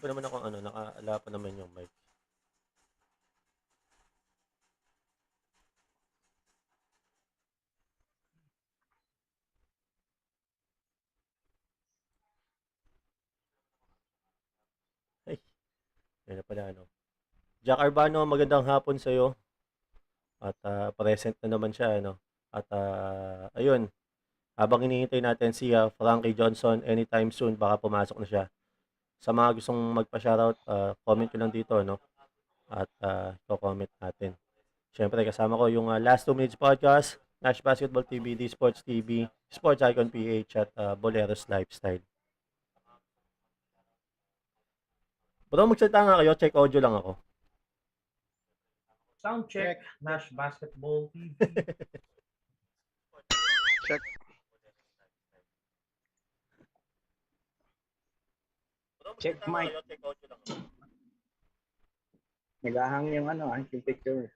ko naman ako nakaala pa naman yung mic. Ay, yun na pala, Jack Arbano, magandang hapon sa'yo. At present na naman siya, At ayun, habang hinihintay natin si Frankie Johnson anytime soon, baka pumasok na siya. Sa mga gustong magpa-shoutout, comment ko lang dito, At i-comment natin. Siyempre, kasama ko yung Last 2 Minutes Podcast, Nash Basketball TV, D Sports TV, Sports Icon PH, at Boleros Lifestyle. Bro, magsalita nga kayo, check audio lang ako. Sound check, Nash Basketball TV. Check. Check mic. Nag-ahang yung yung picture.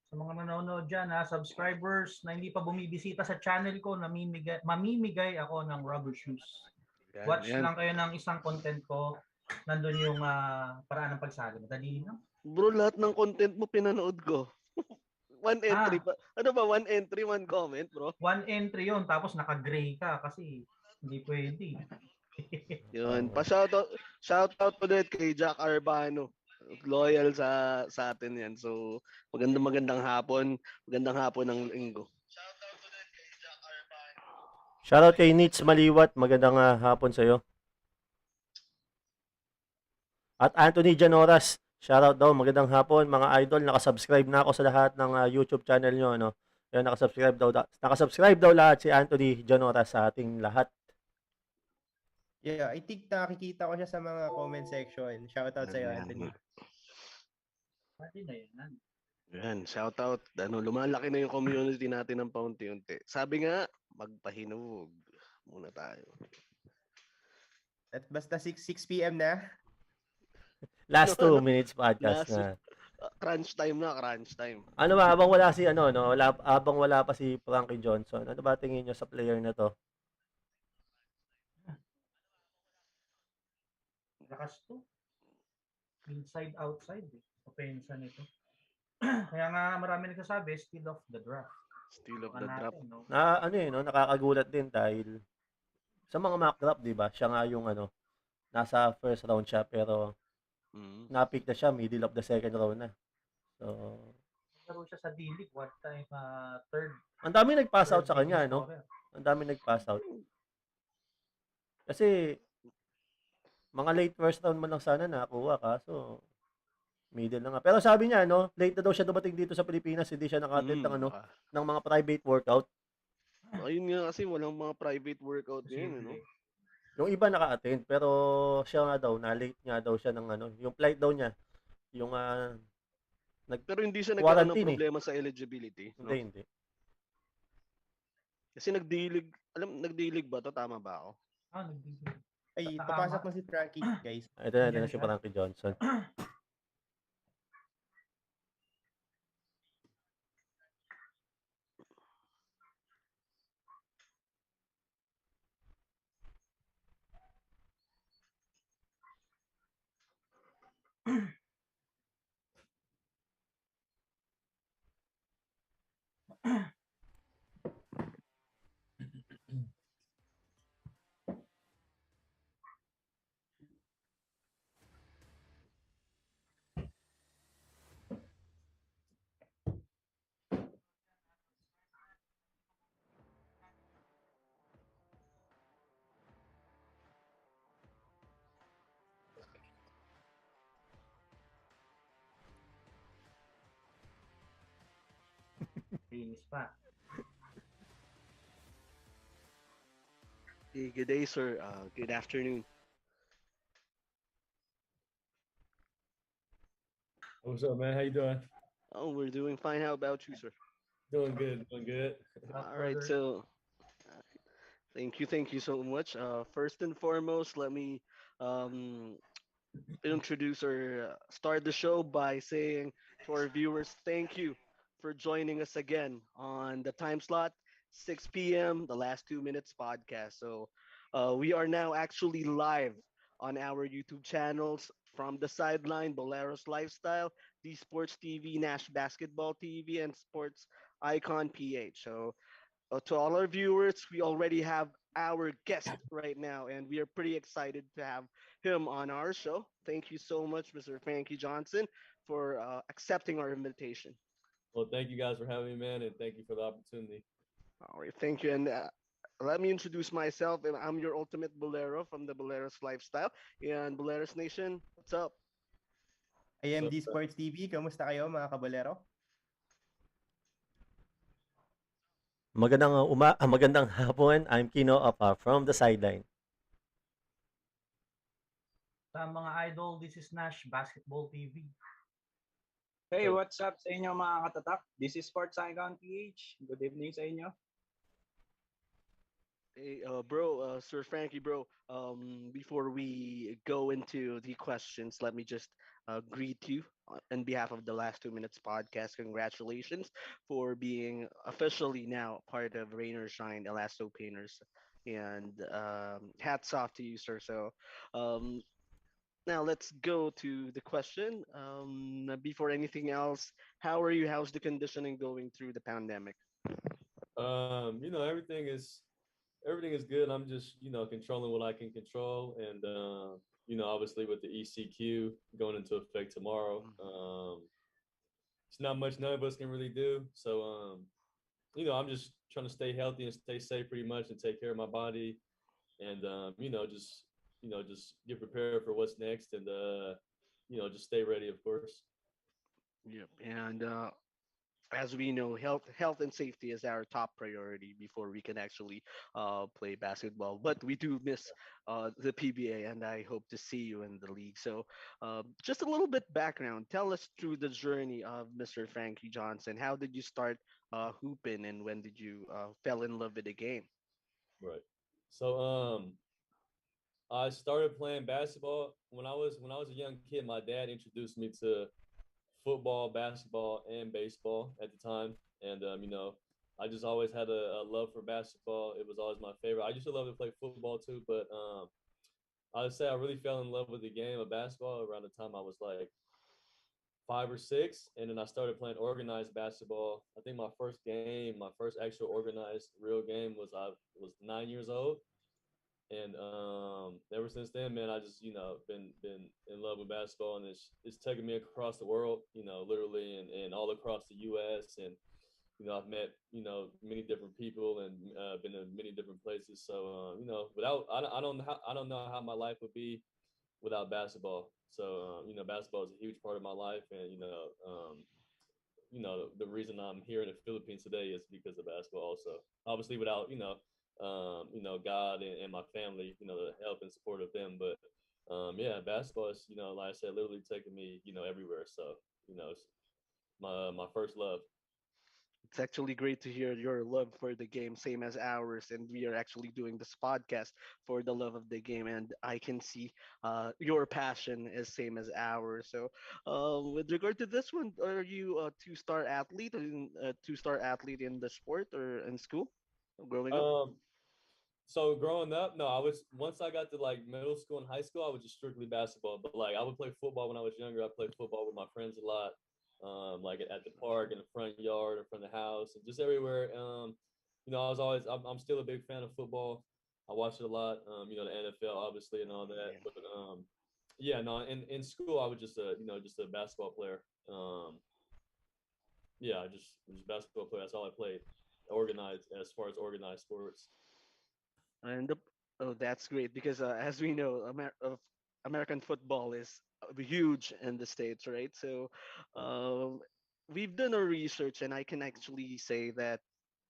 Sa mga nanonood dyan, subscribers na hindi pa bumibisita sa channel ko, mamimigay ako ng rubber shoes. Watch lang kayo ng isang content ko. Nandun yung paraan ng pagsali. Madali lang. Bro, lahat ng content mo pinanood ko. One entry pa. Ano ba? One entry, one comment, bro? One entry yun. Tapos naka-gray ka kasi hindi pwede. Yun. Shoutout ulit kay Jack Arbano. Loyal sa atin yan. So, magandang hapon. Magandang hapon ng linggo. Shoutout ulit kay Jack Arbano. Shoutout kay Nits Maliwat. Magandang hapon sa'yo. At Anthony Janoras. Shoutout daw. Magandang hapon mga idol. Nakasubscribe na ako sa lahat ng YouTube channel nyo. Yan, nakasubscribe daw lahat si Anthony Janoras sa ating lahat. Yeah, I think nakikita ko siya sa mga comment section. Shoutout sa iyo, Anthony. Pati na yan. Yan, shoutout. Lumalaki na yung community natin ng paunti-unti. Sabi nga, magpahinog muna tayo. At basta 6 p.m. na. Last 2 minutes podcast na. Crunch time. Ano ba, habang wala si habang wala pa si Frankie Johnson, ano ba tingin nyo sa player na to? Lakas to. Inside, outside. Opensa nito. Kaya nga marami nagsasabi, steal of the draft. Steal of the draft. Nakakagulat din dahil sa mga mock draft, di ba? Siya nga yung nasa first round siya pero na-pick na siya middle of the second round na. So, laro siya sa D-League, one time third. Ang dami nag-pass out sa kanya, Ang dami nag-pass out. Kasi mga late first round man lang sana nakakuha kaso middle na nga. Pero sabi niya, late na daw siya dumating dito sa Pilipinas, hindi siya naka-attend ng mga private workout. Ayun nga kasi walang mga private workout ngayon, Yung iba naka-attend, pero siya nga daw, na-late nga daw siya ng yung flight daw niya, yung pero hindi siya nagkaroon ng problema sa eligibility. Hindi. Kasi nag-D-League ba to? Tama ba ako? Nag-D-League. Ay, papasok na si Frankie, guys. Ito na si Frankie Johnson. Linis pa. Hey, good day, sir. Good afternoon. What's up, man? How you doing? Oh, we're doing fine. How about you, sir? Doing good. All right, so thank you so much. First and foremost, let me introduce or start the show by saying to our viewers, thank you for joining us again on the time slot. 6 p.m., the last 2 minutes podcast. So we are now actually live on our YouTube channels from the sideline, Bolero's Lifestyle, the Sports TV, Nash Basketball TV, and Sports Icon PH. So to all our viewers, we already have our guest right now, and we are pretty excited to have him on our show. Thank you so much, Mr. Frankie Johnson, for accepting our invitation. Well, thank you guys for having me, man, and thank you for the opportunity. All right, thank you. And let me introduce myself. I'm your ultimate bolero from the Bolero's Lifestyle. And Bolero's Nation, what's up? IMD So, Sports TV, kamusta kayo mga kabolero? Magandang hapon. I'm Kino from the sideline. Sa mga idol, this is Nash Basketball TV. Hey, what's up sa inyo mga katatak? This is Sports Icon PH. Good evening sa inyo. Hey, bro, Sir Frankie, bro. Before we go into the questions, let me just greet you on behalf of the last 2 minutes podcast. Congratulations for being officially now part of Rain or Shine Elasto Painters, and hats off to you, sir. So, um, now let's go to the question. Before anything else, how are you? How's the conditioning going through the pandemic? you know, everything is good. I'm just, you know, controlling what I can control, and you know, obviously with the ECQ going into effect tomorrow, it's not much none of us can really do. So, you know, I'm just trying to stay healthy and stay safe, pretty much, and take care of my body, and you know, just get prepared for what's next, and you know, just stay ready, of course. Yep. And as we know, health and safety is our top priority before we can actually play basketball. But we do miss the PBA, and I hope to see you in the league. So, just a little bit background. Tell us through the journey of Mr. Frankie Johnson. How did you start hooping, and when did you fell in love with the game? Right. So, I started playing basketball when I was a young kid. My dad introduced me to football, basketball, and baseball at the time, and you know, I just always had a love for basketball. It was always my favorite. I used to love to play football too, but I would say I really fell in love with the game of basketball around the time I was like 5 or 6, and then I started playing organized basketball. I think my first actual organized real game was I was 9 years old, and ever since then, man, I just, you know, been in love with basketball, and it's taken me across the world, you know, literally, and all across the U.S. And you know, I've met, you know, many different people, and been in many different places. So you know, without I don't know how my life would be without basketball. So you know, basketball is a huge part of my life, and you know, the reason I'm here in the Philippines today is because of basketball. Also, obviously, without you know, God and my family, you know, the help and support of them. But yeah, basketball is, you know, like I said, literally taking me, you know, everywhere. So you know, it's my first love. It's actually great to hear your love for the game, same as ours. And we are actually doing this podcast for the love of the game. And I can see your passion is same as ours. So, with regard to this one, are you a two-star athlete, or a two-star athlete in the sport or in school growing up? Um, so growing up, no, I was once I got to like middle school and high school, I was just strictly basketball. But like I would play football when I was younger. I played football with my friends a lot, like at the park, in the front yard, in front of the house, and just everywhere. You know, I'm still a big fan of football. I watch it a lot. You know, the NFL obviously and all that. Yeah. But yeah, no, in school I was just a, you know, just a basketball player. Yeah, just basketball player. That's all I played. Organized, as far as organized sports. And oh, that's great because as we know, American football is huge in the States, right? So um, we've done our research, and I can actually say that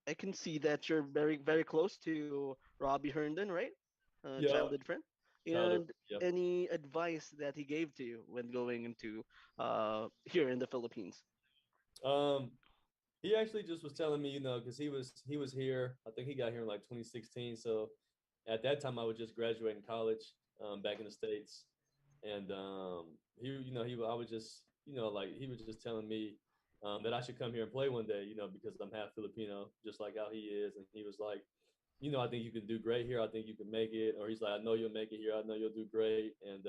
I can see that you're very, very close to Robbie Herndon, right? Yeah, Childhood friend. childhood. And Yeah. any advice that he gave to you when going into here in the Philippines? Um, he actually just was telling me, you know, because he was here. I think he got here in like 2016. So at that time, I was just graduating college, back in the states, and he, you know, I was just, you know, like he was just telling me, that I should come here and play one day, because I'm half Filipino, just like how he is. And he was like, I think you can do great here. I think you can make it. Or he's like, I know you'll make it here. I know you'll do great. And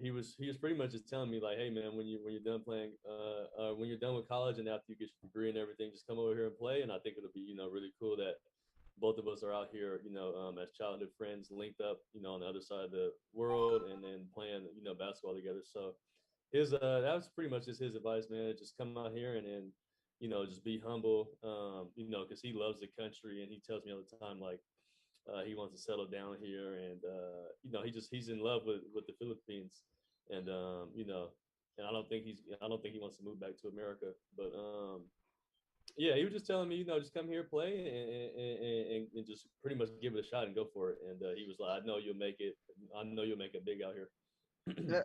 he was pretty much just telling me like, hey man, when you're done playing, when you're done with college and after you get your degree and everything, just come over here and play. And I think it'll be really cool that both of us are out here, as childhood friends, linked up, on the other side of the world, and then playing, basketball together. So his that was pretty much just his advice, man. Just come out here and just be humble, because he loves the country and he tells me all the time like he wants to settle down here, and he's in love with the Philippines, and and I don't think he wants to move back to America, but yeah, he was just telling me, just come here, play, and just pretty much give it a shot and go for it. And he was like, I know you'll make it. I know you'll make it big out here.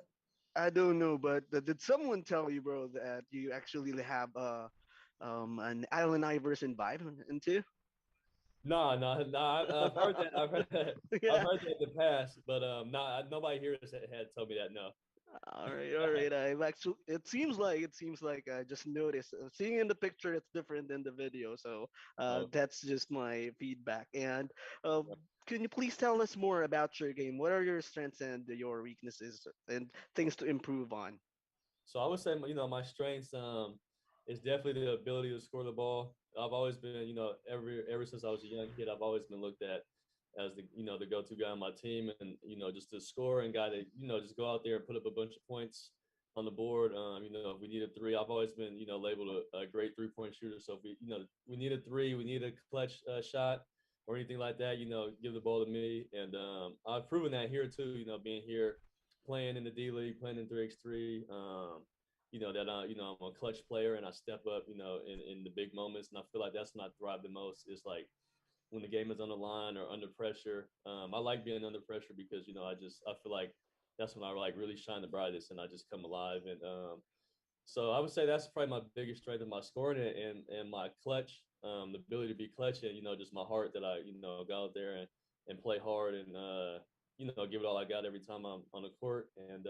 I don't know, but did someone tell you, bro, that you actually have an Allen Iverson vibe into? No, no, no. I've heard that. I've heard that. I've Yeah. heard that in the past, but nobody here had told me that. No. All right, all right. I've actually, it seems like I just noticed. Seeing in the picture, it's different than the video, so Oh, that's just my feedback. And uh, can you please tell us more about your game? What are your strengths and your weaknesses and things to improve on? so I would say, my strengths is definitely the ability to score the ball. I've always been, ever since I was a young kid, I've always been looked at as the go-to guy on my team, and just the score and guy that just go out there and put up a bunch of points on the board. If we need a three, I've always been labeled a great three-point shooter. So if we need a three, we need a clutch shot or anything like that, give the ball to me, and I've proven that here too. Being here, playing in the D League, playing in 3x3. That I'm a clutch player and I step up, in the big moments, and I feel like that's when I thrive the most. Is like when the game is on the line or under pressure. I like being under pressure because I feel like that's when I like really shine the brightest and I just come alive. And so I would say that's probably my biggest strength of my scoring and my clutch, the ability to be clutch, and just my heart that I go out there and play hard and give it all I got every time I'm on the court. And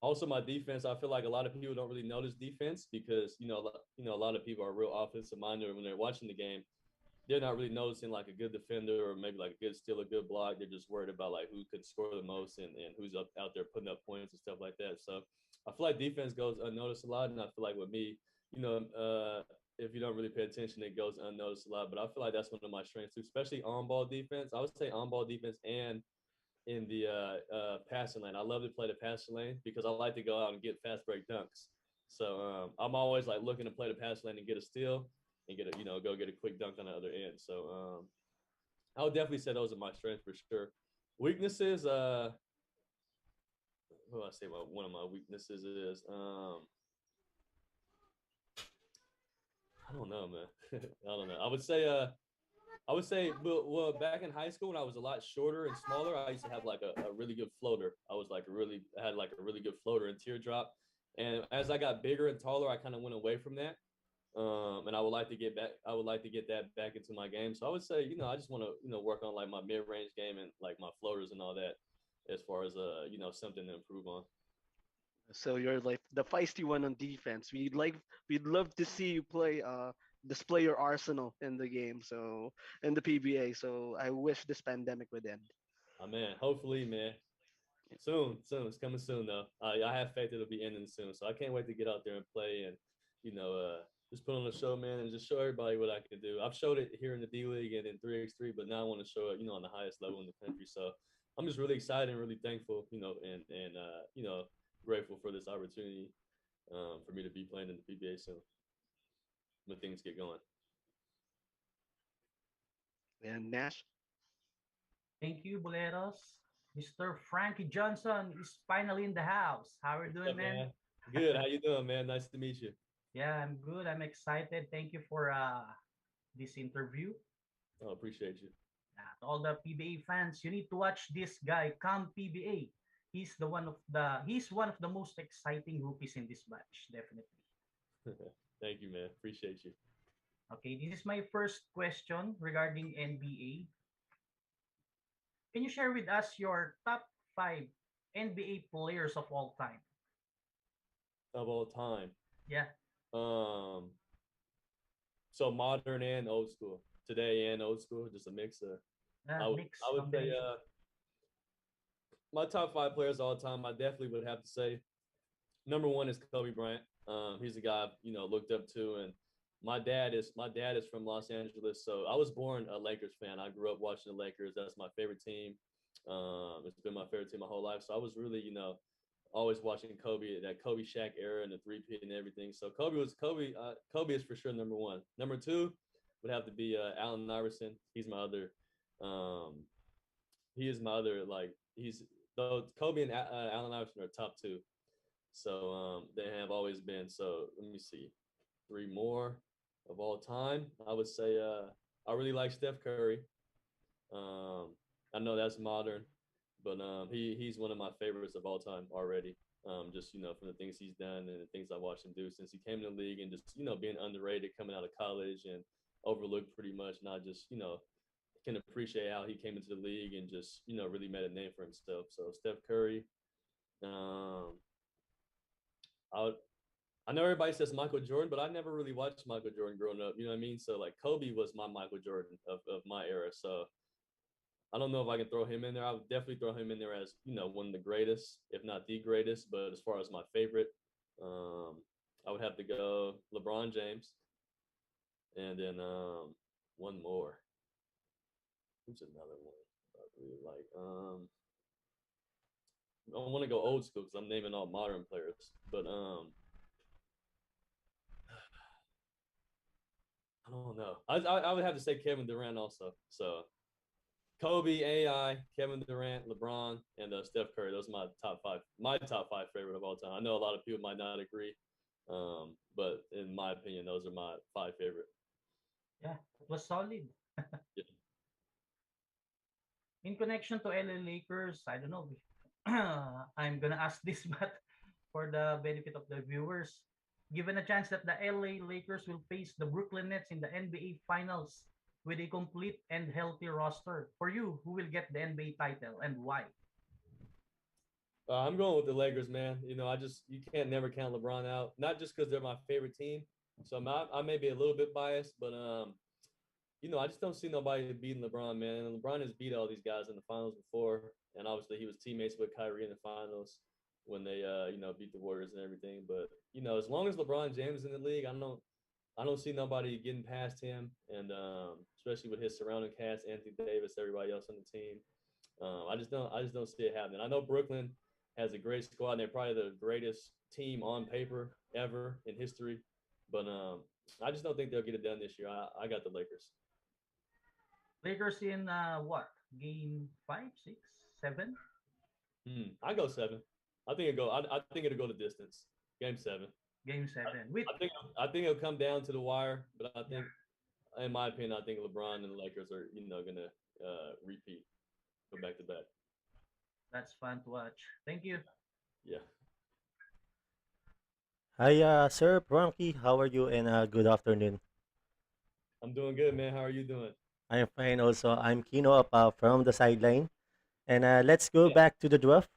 also my defense, I feel like a lot of people don't really notice defense because a lot of people are real offensive minded when they're watching the game. They're not really noticing like a good defender or maybe like a good steal, a good block. They're just worried about like who could score the most and who's out there putting up points and stuff like that. So I feel like defense goes unnoticed a lot, and I feel like with me, if you don't really pay attention, it goes unnoticed a lot. But I feel like that's one of my strengths too, especially on ball defense. I would say on ball defense and in the passing lane. I love to play the passing lane because I like to go out and get fast break dunks. So I'm always like looking to play the passing lane and get a steal and get a go get a quick dunk on the other end. So I would definitely say those are my strengths for sure. Weaknesses, what do I say? One of my weaknesses is I don't know, man. I don't know. I would say, well, back in high school when I was a lot shorter and smaller, I used to have like a really good floater. I had like a really good floater and teardrop. And as I got bigger and taller, I kind of went away from that. And I would like to get back. I would like to get that back into my game. So I would say, I just want to, work on like my mid-range game and like my floaters and all that, as far as something to improve on. So you're like the feisty one on defense. We'd love to see you display your arsenal in the game. So in the PBA. So I wish this pandemic would end. Oh man, hopefully, man. Soon. It's coming soon though. I have faith it'll be ending soon. So I can't wait to get out there and play and just put on a show, man, and just show everybody what I can do. I've showed it here in the D League and in 3x3, but now I want to show it, on the highest level in the country. So I'm just really excited and really thankful, and grateful for this opportunity for me to be playing in the PBA soon when things get going. And Nash, Thank you, Boleros. Mr. Frankie Johnson is finally in the house. How are you What's doing, up, man? man? Good. How you doing, man? Nice to meet you. Yeah, I'm good. I'm excited. Thank you for this interview. Oh, appreciate you. To all the PBA fans, you need to watch this guy, Cam PBA. He's one of the most exciting rookies in this batch, definitely. Thank you, man. Appreciate you. Okay, this is my first question regarding NBA. Can you share with us your top five NBA players of all time? Of all time. Yeah. So modern and old school, today and old school, just a mix of. Yeah, mix I would say combination. my top 5 players all time. I definitely would have to say number one is Kobe Bryant. He's a guy looked up to, and my dad is from Los Angeles, so I was born a Lakers fan. I grew up watching the Lakers. That's my favorite team. It's been my favorite team my whole life. So I was really always watching Kobe, that Kobe Shaq era and the three-peat and everything. So Kobe is for sure number one. Number two would have to be Allen Iverson. Um, he is my other like he's though Kobe and Allen Iverson are top two. So they have always been. So let me see, three more of all time. I would say I really like Steph Curry. Um, I know that's modern, but he's one of my favorites of all time already. Just from the things he's done and the things I watched him do since he came in the league, and just being underrated coming out of college and overlooked pretty much. And I just can appreciate how he came into the league and just really made a name for himself. So Steph Curry. Um, I would, I know everybody says Michael Jordan, but I never really watched Michael Jordan growing up. You know what I mean? So like Kobe was my Michael Jordan of my era. So I don't know if I can throw him in there. I would definitely throw him in there as one of the greatest, if not the greatest. But as far as my favorite, um, I would have to go LeBron James, and then one more. Who's another one I really like? I want to go old school because I'm naming all modern players, but I don't know. I would have to say Kevin Durant also. So Kobe, AI, Kevin Durant, LeBron, and Steph Curry. Those are my top five. My top five favorite of all time. I know a lot of people might not agree, but in my opinion, those are my five favorite. Yeah, it was solid. Yeah. In connection to LA Lakers, I don't know. I'm gonna ask this, but for the benefit of the viewers, given a chance that the LA Lakers will face the Brooklyn Nets in the NBA Finals with a complete and healthy roster, for you, who will get the NBA title and why? I'm going with the Lakers, man. You can't never count LeBron out. Not just because they're my favorite team. So I may be a little bit biased, but I just don't see nobody beating LeBron, man. And LeBron has beat all these guys in the finals before, and obviously he was teammates with Kyrie in the finals when they beat the Warriors and everything. But as long as LeBron James is in the league, I don't see nobody getting past him, and especially with his surrounding cast, Anthony Davis, everybody else on the team. I just don't see it happening. I know Brooklyn has a great squad, and they're probably the greatest team on paper ever in history, but I just don't think they'll get it done this year. I got the Lakers. Lakers in what? Game 5, 6, 7? I go 7. I think it'll go the distance. Game 7. Game 7. With I think it'll come down to the wire, but I yeah, think, in my opinion, I think LeBron and the Lakers are gonna repeat, go back to back. that's fun to watch. Thank you. Yeah. Hi, Sir Frankie. How are you? And good afternoon. I'm doing good, man. How are you doing? I'm fine also. I'm Kino up from the sideline. And let's go Yeah. back to the draft.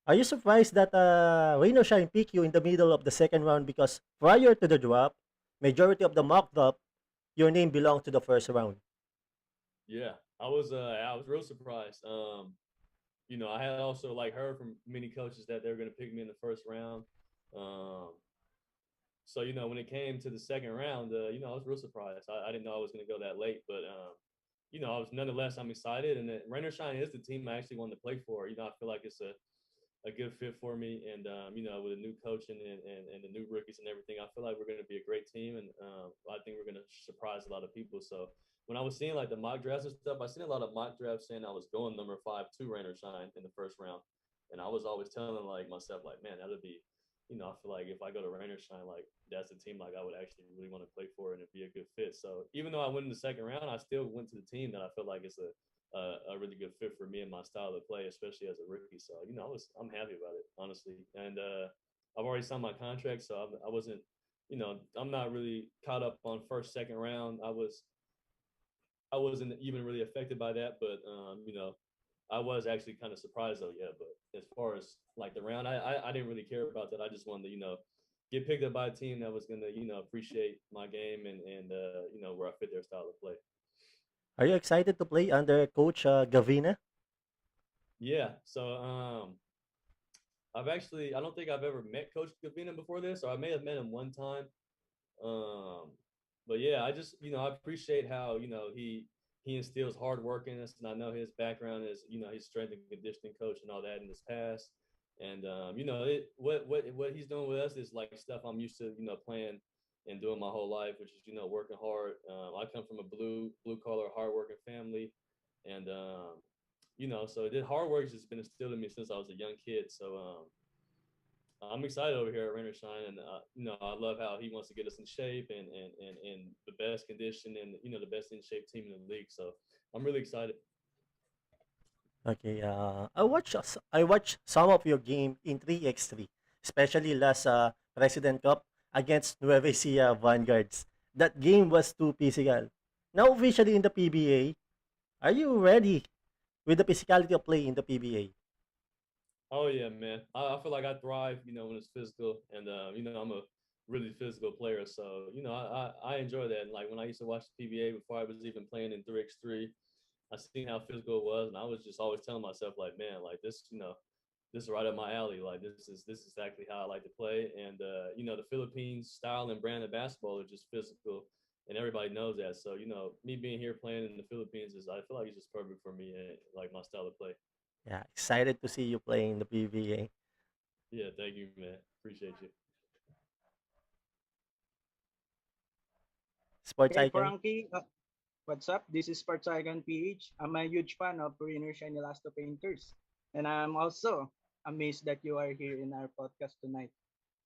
Are you surprised that Rain or Shine picked you in the middle of the second round? Because prior to the draft, majority of the mock draft, your name belonged to the first round. Yeah. I was real surprised. I had also like heard from many coaches that they were gonna pick me in the first round. Um, so when it came to the second round, I was real surprised. I didn't know I was gonna go that late, but I was nonetheless I'm excited. And Rain or Shine is the team I actually wanted to play for. I feel like it's a good fit for me. And with a new coach and the new rookies and everything, I feel like we're going to be a great team, and I think we're going to surprise a lot of people. So when I was seeing like the mock drafts and stuff, I seen a lot of mock drafts saying I was going number 5 to Rain or Shine in the first round, and I was always telling like myself like, man, that'd be. I feel like if I go to Rain or Shine, like that's a team like I would actually really want to play for, and it'd be a good fit. So even though I went in the second round, I still went to the team that I feel like is a really good fit for me and my style of play, especially as a rookie. So I'm happy about it, honestly. And I've already signed my contract, so I wasn't, I'm not really caught up on first, second round. I wasn't even really affected by that, but I was actually kind of surprised though. Yeah, but as far as like the round, I didn't really care about that. I just wanted to get picked up by a team that was gonna, appreciate my game and where I fit their style of play. Are you excited to play under Coach Gavina? Yeah. So I don't think I've ever met Coach Gavina before this, or I may have met him one time. Um, but yeah, I just I appreciate how he instills hard work in us, and I know his background is he's strength and conditioning coach and all that in his past, and what he's doing with us is like stuff I'm used to playing and doing my whole life, which is working hard. I come from a blue collar hard working family, and so hard work has just been instilled in me since I was a young kid. So I'm excited over here at Rain or Shine, and I love how he wants to get us in shape and the best condition and the best in shape team in the league. So I'm really excited. Okay, I watched some of your game in 3x3, especially last President Cup against Nueva Ecija Vanguards. That game was too physical. Now officially in the PBA, are you ready with the physicality of play in the PBA? Oh yeah, man. I feel like I thrive, when it's physical, and I'm a really physical player, so I enjoy that. And like when I used to watch the PBA before I was even playing in 3x3, I seen how physical it was, and I was just always telling myself like, man, like this is right up my alley. Like this is exactly how I like to play. And the Philippines style and brand of basketball are just physical, and everybody knows that. So me being here playing in the Philippines I feel like it's just perfect for me and like my style of play. Yeah, excited to see you playing in the PBA. Yeah, thank you, man. Appreciate you. Sports Hey, Icon. Frankie. What's up? This is Sports Icon PH. I'm a huge fan of Rainer Shine Elasto Painters. And I'm also amazed that you are here in our podcast tonight.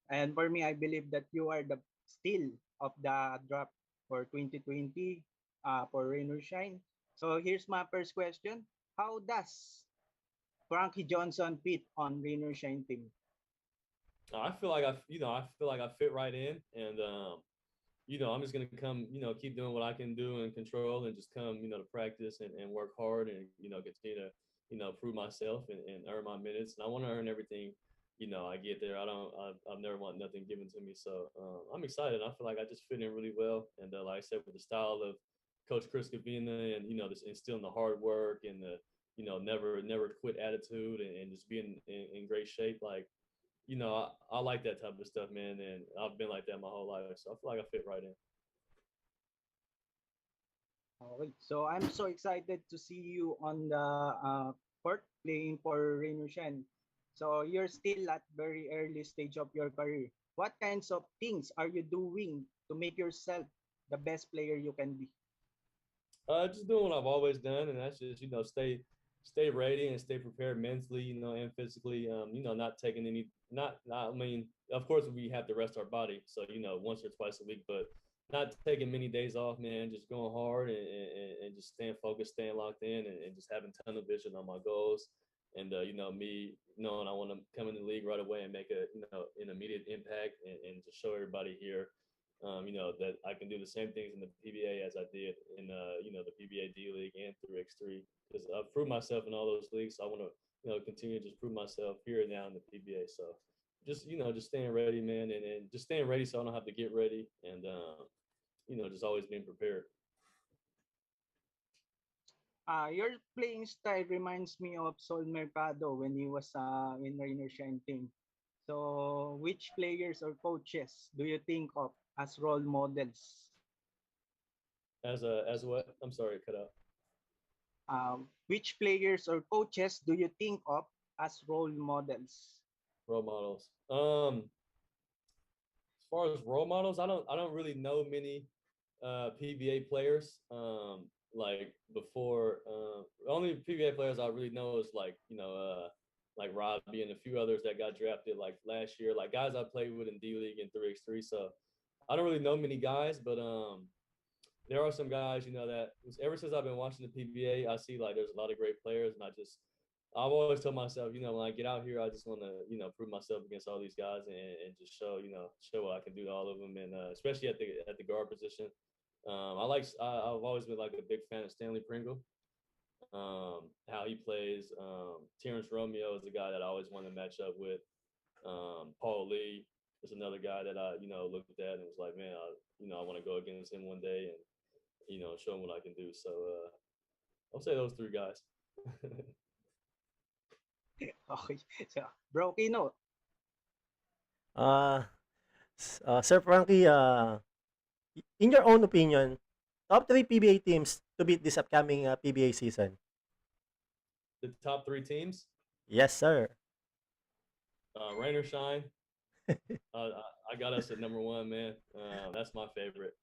And for me, I believe that you are the still of the drop for 2020 for Rain or Shine. So here's my first question. How does Frankie Johnson fit on Rain or Shine team? I feel like I feel like I fit right in, and I'm just gonna come, keep doing what I can do and control, and just come, to practice and work hard, and continue to, prove myself and earn my minutes. And I want to earn everything, I get there. I've never want nothing given to me. So I'm excited. I feel like I just fit in really well, and like I said, with the style of Coach Chris Gavina, and this instilling the hard work and the never quit attitude, and just being in great shape, like. I like that type of stuff, man, and I've been like that my whole life, so I feel like I fit right in. Okay. So I'm so excited to see you on the court playing for Rain or Shine. So you're still at very early stage of your career. What kinds of things are you doing to make yourself the best player you can be? Just doing what I've always done, and that's just stay ready and stay prepared mentally, and physically. Not taking any, not. I mean, of course, we have to rest our body, so once or twice a week, but not taking many days off, man. Just going hard and just staying focused, staying locked in, and just having tunnel vision on my goals. And me knowing I want to come in the league right away and make an immediate impact, and just show everybody here that I can do the same things in the PBA as I did in the PBA D League and 3x3, because I've proved myself in all those leagues. So I want to continue to just prove myself here and now in the PBA. So just staying ready, man, and just staying ready so I don't have to get ready, and just always being prepared. Your playing style reminds me of Sol Mercado when he was in Rainer Shine team. So which players or coaches do you think of as role models? As what? I'm sorry, cut out. Which players or coaches do you think of as role models? Role models. As far as role models, I don't really know many PBA players. Like before, the only PBA players I really know is like Robbie and a few others that got drafted like last year, like guys I played with in D League and 3x3. So I don't really know many guys, but there are some guys, that ever since I've been watching the PBA, I see like there's a lot of great players, and I've always told myself, when I get out here, I just want to, prove myself against all these guys, and just show what I can do to all of them, and especially at the guard position. I've always been like a big fan of Stanley Pringle. How he plays. Terrence Romeo is a guy that I always wanted to match up with. Paul Lee. there's another guy that I looked at and was like, man, I want to go against him one day and show him what I can do. So I'll say those three guys. Okay. So, Bro Kino, Uh, Sir Frankie, in your own opinion, top 3 PBA teams to beat this upcoming PBA season? The top 3 teams, Yes, sir. rain or shine. I got us at number 1, man. That's my favorite.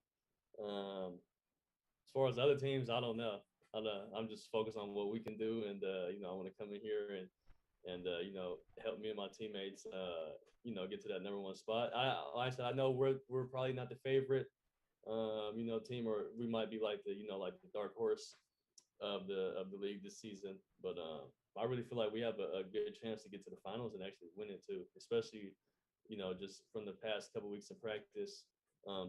As far as other teams, I don't know. I'm just focused on what we can do, and I want to come in here and help me and my teammates, get to that number 1 spot. Like I said, I know we're probably not the favorite, team, or we might be like the dark horse of the league this season. But I really feel like we have a good chance to get to the finals and actually win it too, especially just from the past couple weeks of practice.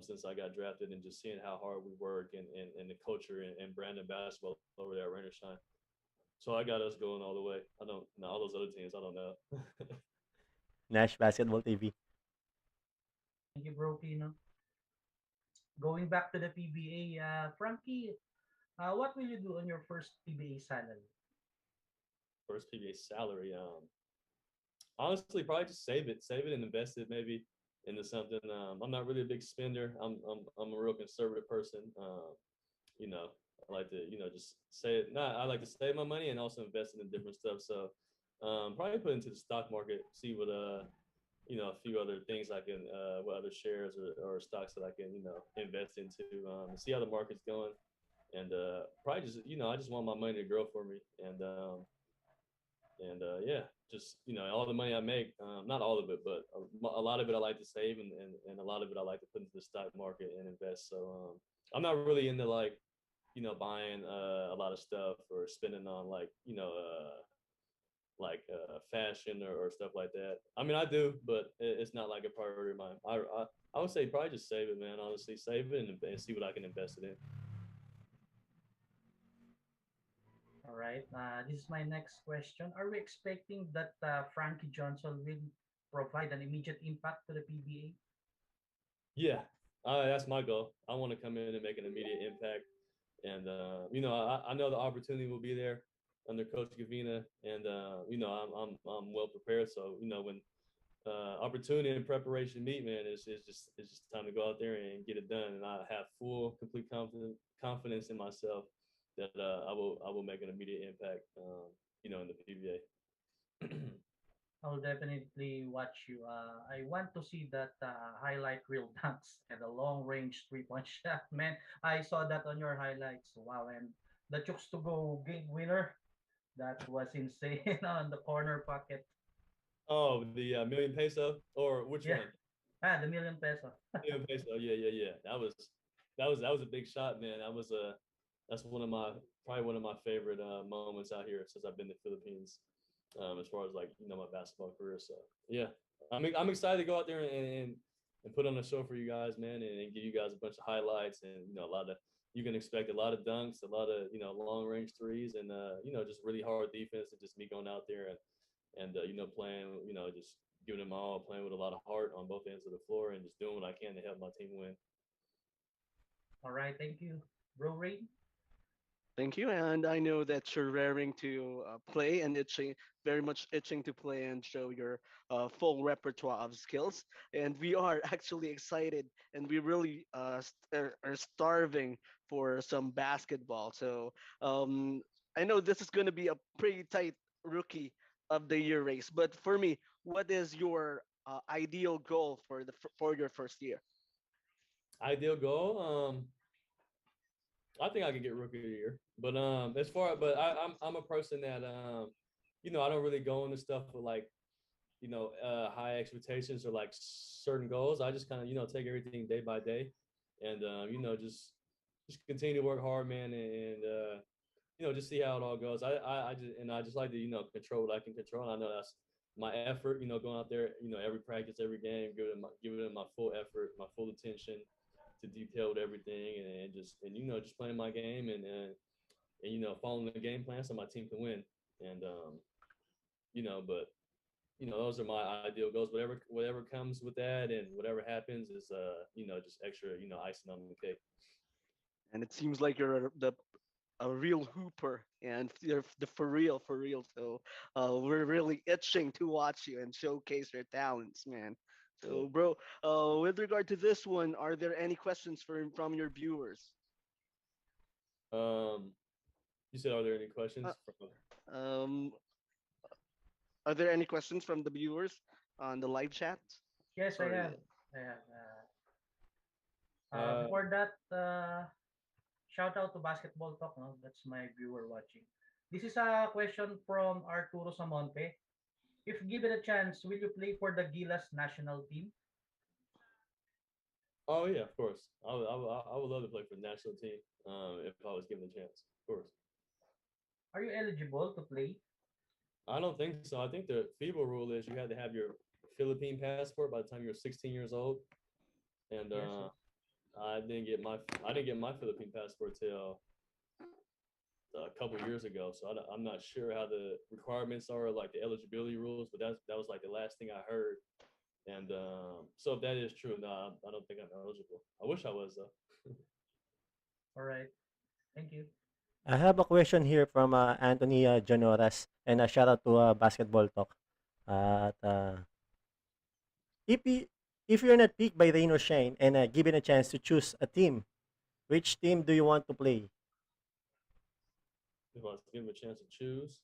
Since I got drafted and just seeing how hard we work and the culture and Brandon basketball over there at Rain or Shine. So I got us going all the way. I don't know all those other teams. I don't know. Nash Basketball TV. Thank you, Bro Kino. Going back to the PBA, Frankie, what will you do on your first PBA salary? First PBA salary. Honestly, probably just save it and invest it maybe into something. I'm not really a big spender. I'm a real conservative person. I like to just say it. I like to save my money and also invest in different stuff. So probably put into the stock market, see what a few other things I can what other shares or stocks that I can invest into, see how the market's going, and probably just I just want my money to grow for me, and yeah, just all the money I make, not all of it, but a lot of it I like to save, and a lot of it I like to put into the stock market and invest. So I'm not really into like buying a lot of stuff or spending on fashion or stuff like that. I mean, I do, but it's not like a priority of mine. I would say probably just save it, man. Honestly, save it and see what I can invest it in. All right. This is my next question. Are we expecting that Frankie Johnson will provide an immediate impact to the PBA? Yeah, that's my goal. I want to come in and make an immediate impact, and I know the opportunity will be there under Coach Gavina, and I'm well prepared. So when opportunity and preparation meet, man, it's just time to go out there and get it done. And I have full, complete confidence in myself that I will make an immediate impact, in the PBA. I'll definitely watch you. I want to see that highlight reel dunks and the long range 3-point shot. Man, I saw that on your highlights. Wow, and the chooks to go game winner. That was insane on the corner pocket. Oh, the million peso, or which Yeah. one? The million peso. Million peso. Yeah. That was a big shot, man. That's probably one of my favorite moments out here since I've been to the Philippines. As far as like my basketball career. So yeah, I'm excited to go out there and put on a show for you guys, man, and give you guys a bunch of highlights and a lot of. You can expect a lot of dunks, a lot of long range threes, and just really hard defense, and just me going out there and playing, just giving them all, playing with a lot of heart on both ends of the floor, and just doing what I can to help my team win. All right, thank you, Bro Ray. Thank you, and I know that you're raring to play and very much itching to play and show your full repertoire of skills. And we are actually excited, and we really are starving for some basketball. So I know this is going to be a pretty tight rookie of the year race. But for me, what is your ideal goal for your first year? Ideal goal. I think I could get rookie of the year, but I'm a person that I don't really go into stuff with like high expectations or like certain goals. I just kind of take everything day by day, and just continue to work hard, man, and just see how it all goes. I just like to control what I can control. And I know that's my effort. Going out there, every practice, every game, giving it my full effort, my full attention to detail with everything, and just playing my game and following the game plan so my team can win. And but those are my ideal goals. Whatever comes with that, and whatever happens is just extra icing on the cake. And it seems like you're a real hooper, and you're the for real, for real. So we're really itching to watch you and showcase your talents, man. Yeah. So, bro, with regard to this one, are there any questions from your viewers? Um, you said, are there any Uh, questions from? um, are there any questions from the viewers on the live chat? Yes, I Sorry. have. I have. Uh, Before that, shout out to Basketball Talk. No? That's my viewer watching. This is a question from Arturo Samonte. If given a chance, will you play for the Gilas national team? oh yeah, of course. I would love to play for the national team. If I was given the chance, of course. Are you eligible to play? I don't think so. I think the FIBA rule is you had to have your Philippine passport by the time you're 16 years old, and Yes, yes. I didn't get my Philippine passport till a couple years ago. So I'm not sure how the requirements are, like the eligibility rules, but that was like the last thing I heard. And so if that is true, no, I don't think I'm eligible. I wish I was though. All right. Thank you. I have a question here from Anthony Janoras, and a shout out to Basketball Talk. At if you, if you're not picked by Rain or Shine and given a chance to choose a team, which team do you want to play? If I was given a chance to choose,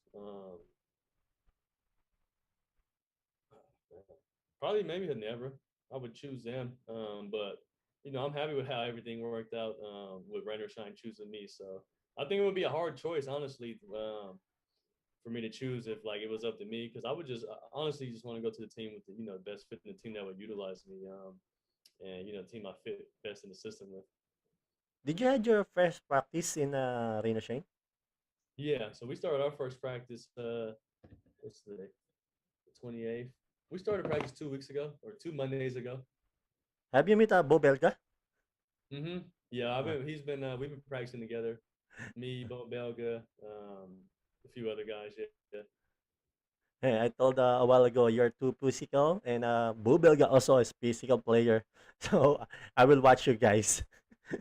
probably maybe the Never. I would choose them. But I'm happy with how everything worked out with Rain or Shine choosing me. So I think it would be a hard choice, honestly, for me to choose if like it was up to me, because I would just honestly just want to go to the team with the best fit in the team that would utilize me, and team I fit best in the system with. Did you had your first practice in Rain or Shine? Yeah, so we started our first practice. What's the 28th? We started practice 2 weeks ago or 2 Mondays ago. Have you met Bo Belga? Yeah, Uh, we've been practicing together. Me, Bo Belga, a few other guys. Yeah. Hey, I told a while ago you're too physical, and Bo Belga also is physical player. So I will watch you guys.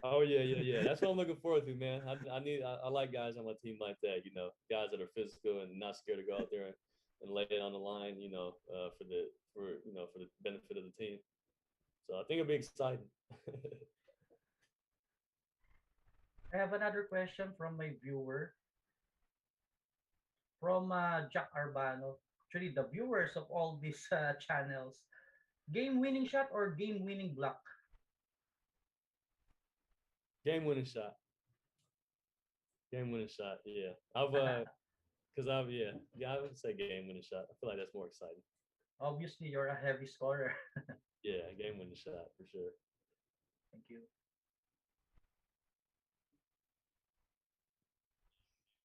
Oh yeah. That's what I'm looking forward to, man. I like guys on my team like that. Guys that are physical and not scared to go out there and lay it on the line. For the benefit of the team. So I think it'll be exciting. I have another question from my viewer, from Jack Arbano. Actually, the viewers of all these channels. Game winning shot or game winning block? Game winning shot. Game winning shot. Yeah. I would say game winning shot. I feel like that's more exciting. Obviously, you're a heavy scorer. Yeah, game winning shot for sure. Thank you.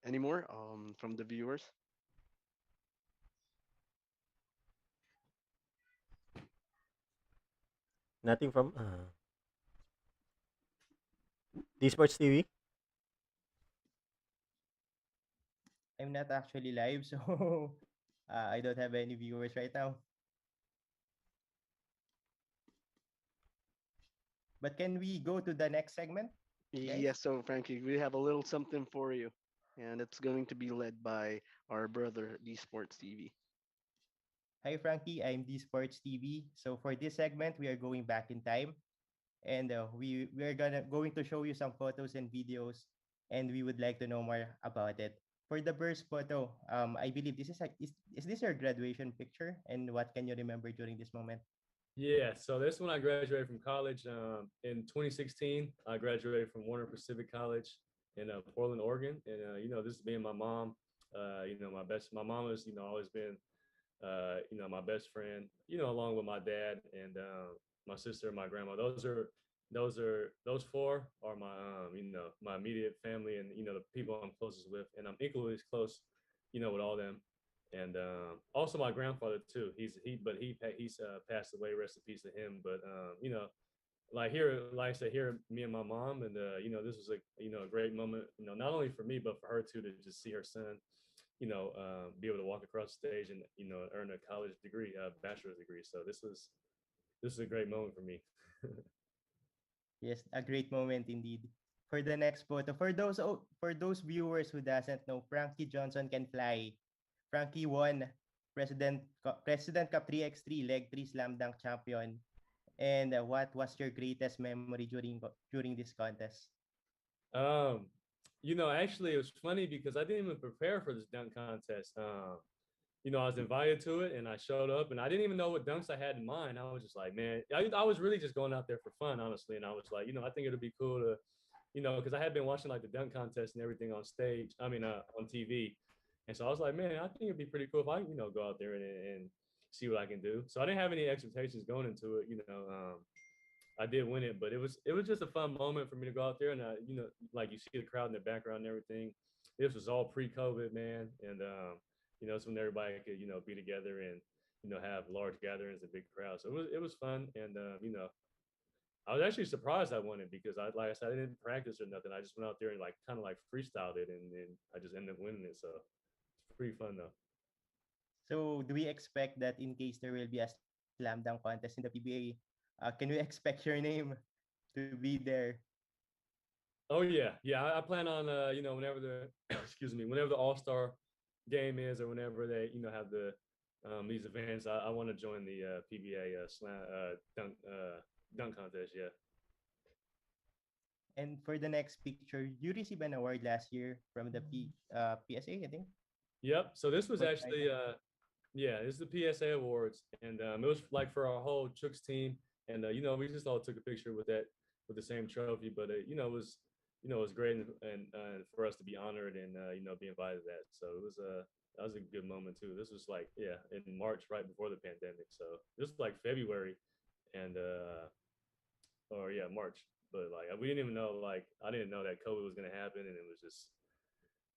Any more from the viewers? Nothing from D Sports TV. I'm not actually live, so I don't have any viewers right now. But can we go to the next segment, guys? Yes, so Frankie, we have a little something for you, and it's going to be led by our brother, D Sports TV. Hi, Frankie. I'm D Sports TV. So for this segment, we are going back in time, and we are going to show you some photos and videos, and we would like to know more about it. For the first photo, I believe this is this your graduation picture, and what can you remember during this moment? Yeah, so that's when I graduated from college. In 2016, I graduated from Warner Pacific College in Portland, Oregon, and this is me and my mom. My mom has always been my best friend. Along with my dad and my sister, and my grandma. Those four are my my immediate family, and the people I'm closest with, and I'm equally as close, with all them. And also my grandfather too. He's passed away. Rest in peace to him. But like I said, here, me and my mom, and this was a great moment. Not only for me but for her too, to just see her son, be able to walk across the stage and earn a college degree, a bachelor's degree. So this is a great moment for me. Yes, a great moment indeed. For the next photo, for those viewers who doesn't know, Frankie Johnson can fly. Frankie won President Cup 3x3 leg 3 slam dunk champion. And what was your greatest memory during this contest? Um, actually, it was funny because I didn't even prepare for this dunk contest. I was invited to it and I showed up and I didn't even know what dunks I had in mind. I was just like, man, I was really just going out there for fun, honestly. And I was like, I think it'll be cool to, because I had been watching like the dunk contest and everything on stage, on TV. And so I was like, man, I think it'd be pretty cool if I, go out there and see what I can do. So I didn't have any expectations going into it, I did win it, but it was just a fun moment for me to go out there and like you see the crowd in the background and everything. This was all pre-COVID, man, and it's when everybody could be together and have large gatherings and big crowds. So it was fun, and I was actually surprised I won it because like I said, I didn't practice or nothing. I just went out there and like kind of like freestyled it, and I just ended up winning it. So it's pretty fun though. So do we expect that in case there will be a slam dunk contest in the PBA, can we expect your name to be there? Oh yeah. I plan on whenever the excuse me, whenever the All-Star game is or whenever they have these events, I want to join the PBA dunk contest. Yeah. And for the next picture, you received an award last year from the PSA, I think. Yep. So this was Sports actually icon. yeah, this is the PSA awards, and it was like for our whole Chooks team, and we just all took a picture with the same trophy, but it was great, and for us to be honored and be invited to that. So it was that was a good moment too. This was like in March, right before the pandemic. So this was like February, and or yeah, March. But like we didn't even know, like I didn't know that COVID was gonna happen, and it was just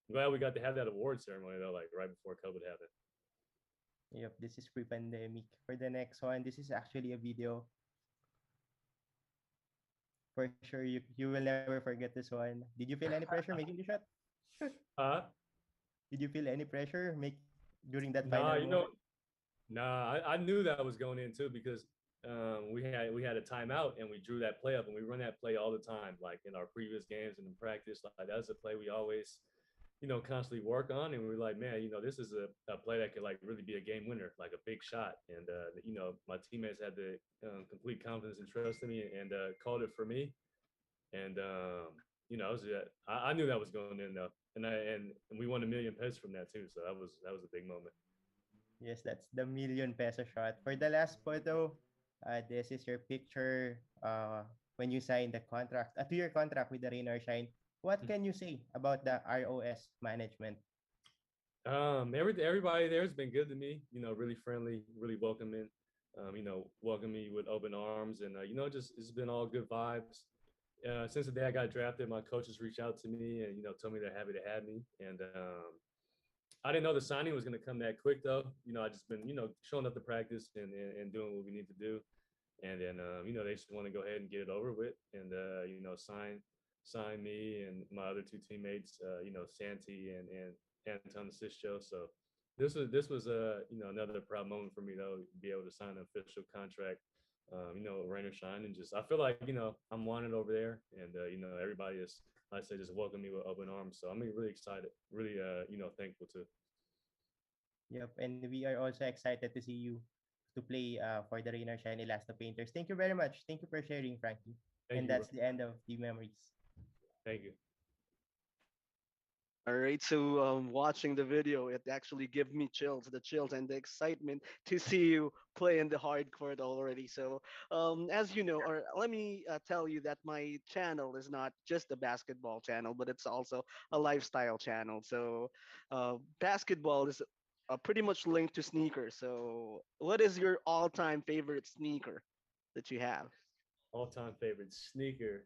I'm glad we got to have that award ceremony though, like right before COVID happened. Yep, this is pre-pandemic. For the next one, this is actually a video. For sure, you will never forget this one. Did you feel any pressure making the shot? Uh Did you feel any pressure during that nah, final moment? I knew that was going in too because we had a timeout and we drew that play up and we run that play all the time, like in our previous games and in practice. Like that's a play we always constantly work on. And we were like, man, this is a play that could like really be a game winner, like a big shot. And, my teammates had the complete confidence and trust in me and called it for me. And, I knew that was going in though. And we won $1,000,000 from that too. So that was a big moment. Yes, that's the million-peso shot. For the last photo, this is your picture when you signed the contract, a 2-year contract with the Rain or Shine. What can you say about the ROS management? Everybody there has been good to me, really friendly, really welcoming, welcome me with open arms and, just it's been all good vibes. Since the day I got drafted, my coaches reached out to me and, told me they're happy to have me. And I didn't know the signing was going to come that quick though. I just been, showing up to practice and doing what we need to do. And then, they just want to go ahead and get it over with and, sign me and my other two teammates, Santi and Anton Sischo. So this was another proud moment for me though, to be able to sign an official contract, rain or shine, and just I feel like I'm wanted over there, and everybody is, like I said, just welcome me with open arms. So I'm really excited, really thankful too. Yep, and we are also excited to see you to play for the Rain or Shine Elasto Painters. Thank you very much. Thank you for sharing, Frankie. Thank And you, bro. that's the end of the memories. Thank you. All right, so watching the video, it actually gave me the chills and the excitement to see you play in the hard court already. So, as you know, or let me tell you that my channel is not just a basketball channel, but it's also a lifestyle channel. So, basketball is pretty much linked to sneakers. So, what is your all-time favorite sneaker that you have? All-time favorite sneaker.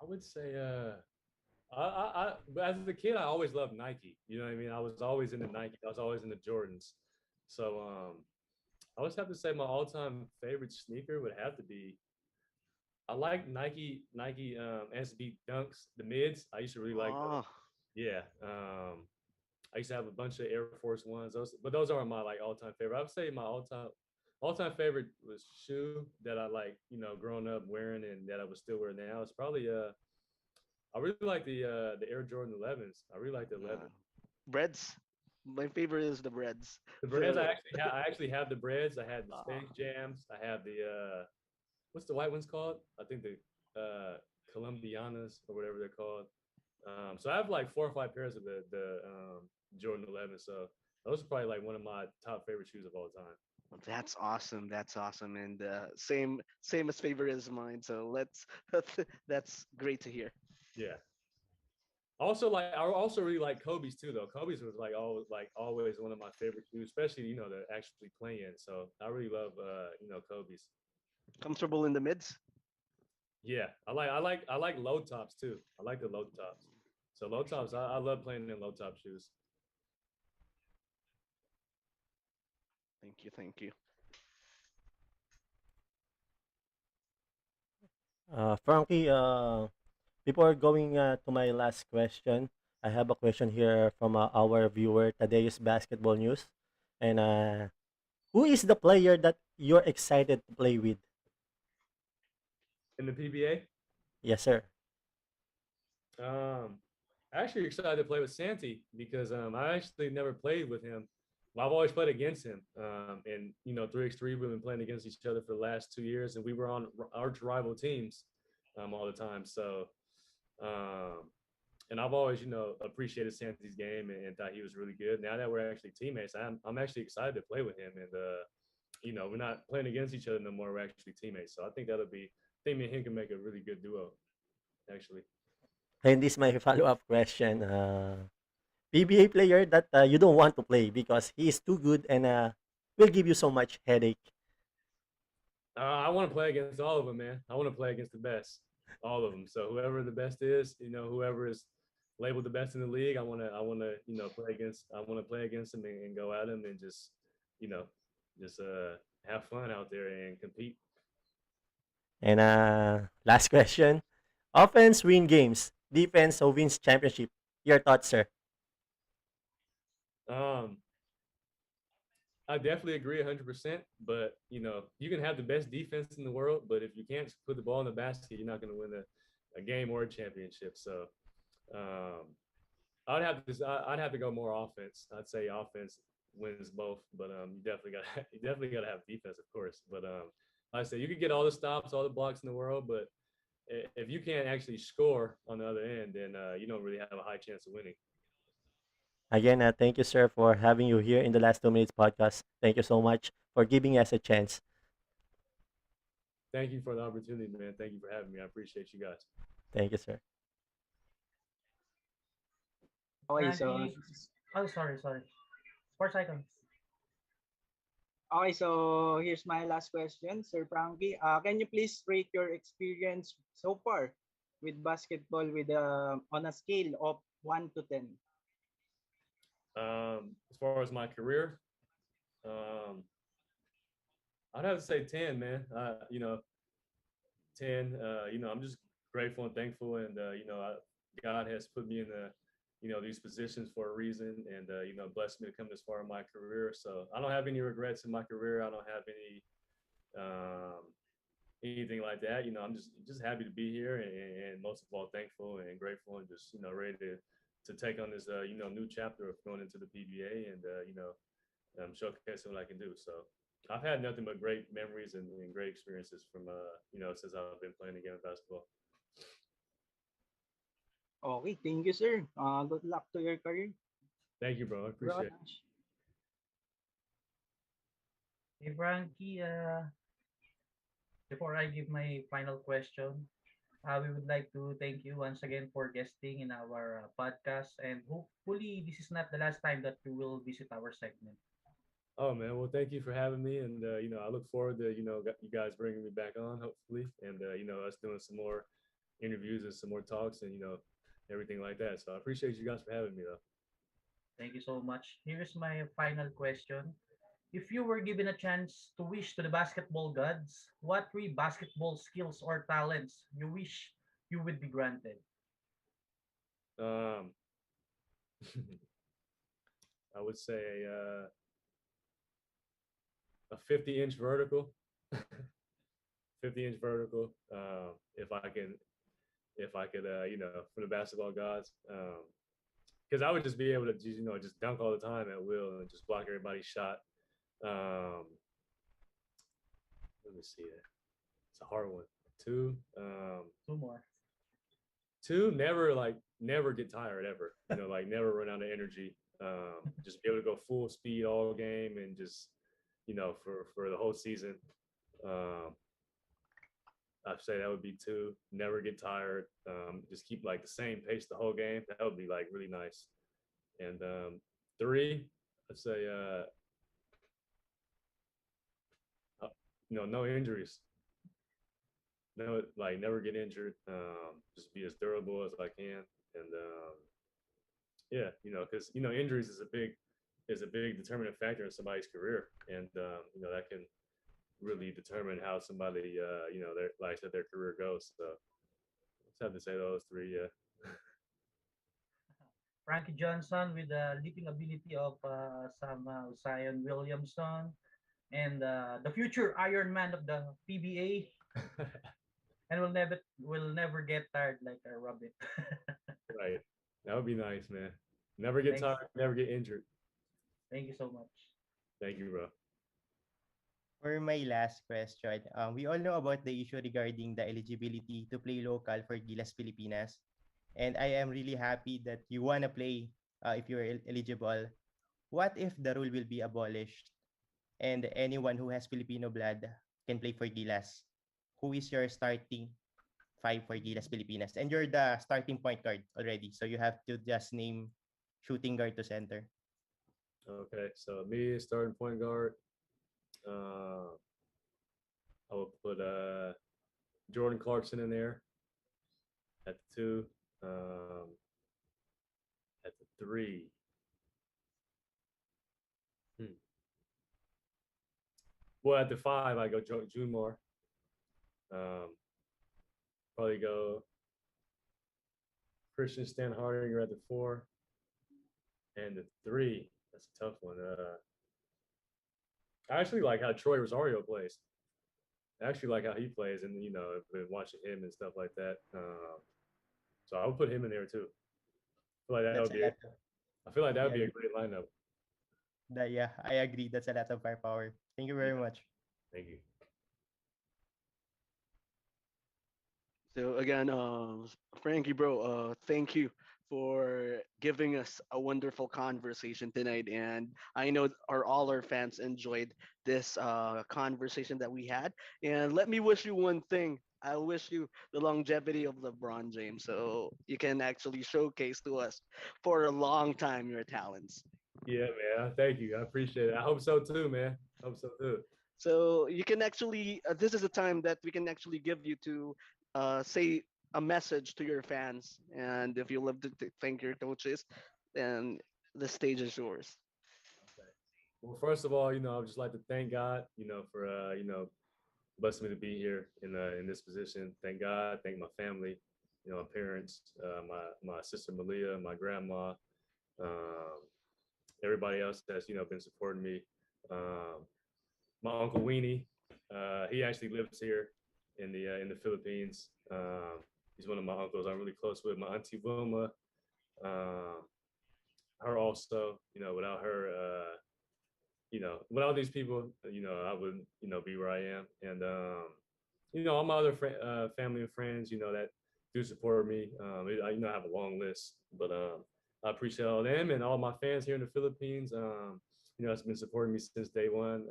I would say but as a kid I always loved Nike. You know what I mean? I was always into Nike. I was always into Jordans. So I always have to say my all-time favorite sneaker would have to be I like Nike SB Dunks, the mids. I used to really like Oh, those. Yeah. I used to have a bunch of Air Force Ones. Those aren't my like all time favorite. I would say my all time favorite was shoe that I like, growing up wearing and that I would still wear now. It's probably I really like the Air Jordan 11s. I really like the 11. Uh, breads. My favorite is the breads. The breads The I actually have the breads. I had the uh, Space Jams. I have the what's the white ones called? I think the Colombianas or whatever they're called. So I have like 4 or 5 pairs of the Jordan 11. So those are probably like one of my top favorite shoes of all time. that's awesome. That's awesome, and same as favorite as mine. So let's that's great to hear. Yeah. Also, like I also really like Kobe's too, though. Kobe's was like always one of my favorite shoes, especially to actually play in. So I really love Kobe's. Comfortable in the mids. Yeah, I like low tops too. I like the low tops. So low tops, I love playing in low top shoes. Thank you. Thank you. Frankie, before going to my last question, I have a question here from our viewer, today's basketball news. And who is the player that you're excited to play with? In the PBA, Yes, sir. um, actually excited to play with Santi because I actually never played with him. Well, I've always played against him. And 3x3 we've been playing against each other for the last 2 years, and we were on arch rival teams all the time. So um, and I've always, appreciated Santi's game and thought he was really good. Now that we're actually teammates, I'm actually excited to play with him. And we're not playing against each other no more. We're actually teammates. So I think me and him can make a really good duo, actually. And this is my follow-up question. PBA player that you don't want to play because he is too good and will give you so much headache. I want to play against all of them, man. I want to play against the best, all of them. So whoever the best is, whoever is labeled the best in the league, I want to play against. I want to play against them and go at them and you know, just have fun out there and compete. And last question. Offense win games. Defense who wins championship. Your thoughts, sir? Um, I definitely agree 100%. But you can have the best defense in the world, but if you can't put the ball in the basket, you're not going to win a game or a championship. So um, I'd have to go more offense. I'd say offense wins both, but you definitely got to have defense, of course. But like I said, you could get all the stops, all the blocks in the world, but if you can't actually score on the other end, then you don't really have a high chance of winning. Again, thank you, sir, for having you here in the last 2 minutes podcast. Thank you so much for giving us a chance. Thank you for the opportunity, man. Thank you for having me. I appreciate you guys. Thank you, sir. Okay, so Frankie, oh, sorry. Sports icons. okay, so here's my last question, Sir Frankie. Can you please rate your experience so far with basketball with on a scale of 1 to 10? As far as my career, um, I'd have to say 10, man. 10. I'm just grateful and thankful, and God has put me in these positions for a reason, and blessed me to come this far in my career. So I don't have any regrets in my career. I don't have um, anything like that. I'm just happy to be here, and most of all thankful and grateful, and just ready to take on this new chapter of going into the PBA and showcasing what I can do. So I've had nothing but great memories and great experiences from since I've been playing the game of basketball. Okay, thank you, sir. Good luck to your career. Thank you, bro. I Bro. appreciate it. Hey, Frankie, before I give my final question, we would like to thank you once again for guesting in our podcast, and hopefully this is not the last time that you will visit our segment. Oh man, well thank you for having me, and I look forward to you guys bringing me back on hopefully, and us doing some more interviews and some more talks and everything like that. So I appreciate you guys for having me though. Thank you so much. Here's my final question. If you were given a chance to wish to the basketball gods, what three basketball skills or talents you wish you would be granted? Um, I would say a 50-inch vertical. 50-inch vertical. If I could, for the basketball gods, because I would just be able to, just dunk all the time at will and just block everybody's shot. Um, Let me see it. It's a hard one. Two. Two more. Two. Never get tired ever. Like never run out of energy. Just be able to go full speed all game and just, for the whole season. Um, I'd say that would be two. Never get tired. Just keep like the same pace the whole game. That would be like really nice. And three, I'd say no injuries. No, like never get injured. Just be as durable as I can. And yeah, because injuries is a big determinant factor in somebody's career, and that can really determine how somebody their like I said their career goes. So I just have to say those three. Yeah. Frankie Johnson with the leaping ability of some Zion Williamson and the future Iron Man of the PBA, and will never get tired like Robin. Right. That would be nice, man. Never get Thanks. tired, never get injured. Thank you so much. Thank you, bro. For my last question, we all know about the issue regarding the eligibility to play local for Gilas Pilipinas. And I am really happy that you want to play if you're eligible. What if the rule will be abolished and anyone who has Filipino blood can play for Gilas? Who is your starting five for Gilas Pilipinas? And you're the starting point guard already. So you have to just name shooting guard to center. Okay, so me starting point guard. Uh, I would put Jordan Clarkson in there at the two. At the three. Well, at the five, I go June Moore. Probably go Christian Stan Hardinger at the four. And the three, that's a tough one. I actually like how Troy Rosario plays. I actually like how he plays, and I've been watching him and stuff like that. So I would put him in there too. I feel like that That's would be. I feel like that would be a great lineup. Yeah, I agree. That's a lot of firepower. Thank you very much. Thank you. So again, Frankie, bro, thank you for giving us a wonderful conversation tonight, and I know all our fans enjoyed this conversation that we had. And let me wish you one thing. I wish you the longevity of LeBron James, so you can actually showcase to us for a long time your talents. Yeah, man. Thank you. I appreciate it. I hope so too, man. I hope so too. So you can actually, this is a time that we can actually give you to say a message to your fans. And if you love to thank your coaches, then the stage is yours. Okay. Well, first of all, I would just like to thank God, for blessing me to be here in this position. Thank God. Thank my family, my parents, my sister Malia, my grandma, um, everybody else that's been supporting me. Um, my uncle Weenie, he actually lives here in the Philippines. He's one of my uncles I'm really close with. My auntie Wilma, um, her also. Without her, without these people, I wouldn't, be where I am. And all my other family and friends, that do support me. I have a long list, but I appreciate all them and all my fans here in the Philippines. It's been supporting me since day one.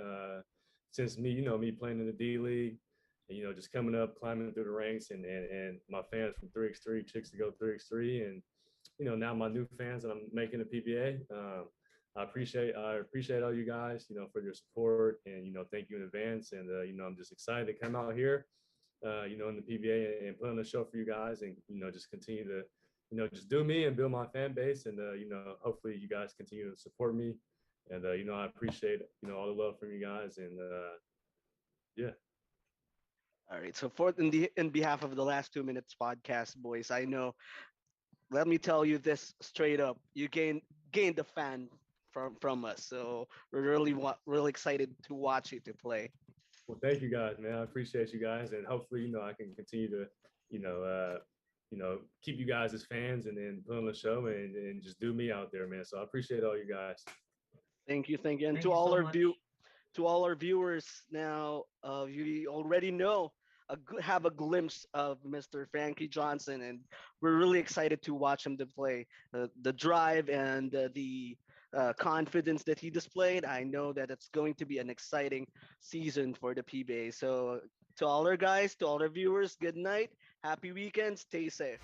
Since me playing in the D League, and, just coming up, climbing through the ranks, and my fans from 3x3 chicks to go 3x3, and now my new fans that I'm making the PBA. I appreciate all you guys, for your support, and thank you in advance. And I'm just excited to come out here, in the PBA and put on a show for you guys, and just continue to, just do me and build my fan base, and hopefully you guys continue to support me, and I appreciate all the love from you guys, and yeah. All right. So in behalf of the last 2 minutes podcast, boys, I know let me tell you this straight up. You gained a fan from us. So we're really excited to watch you to play. Well, thank you guys, man. I appreciate you guys, and hopefully, I can continue to, you know, uh, keep you guys as fans, and then put on the show and just do me out there, man. So I appreciate all you guys. Thank you. And Thank you so much. to all our viewers now, you already know, have a glimpse of Mr. Frankie Johnson, and we're really excited to watch him to play. The drive and the confidence that he displayed, I know that it's going to be an exciting season for the PBA. So to all our guys, to all our viewers, good night, happy weekend, stay safe.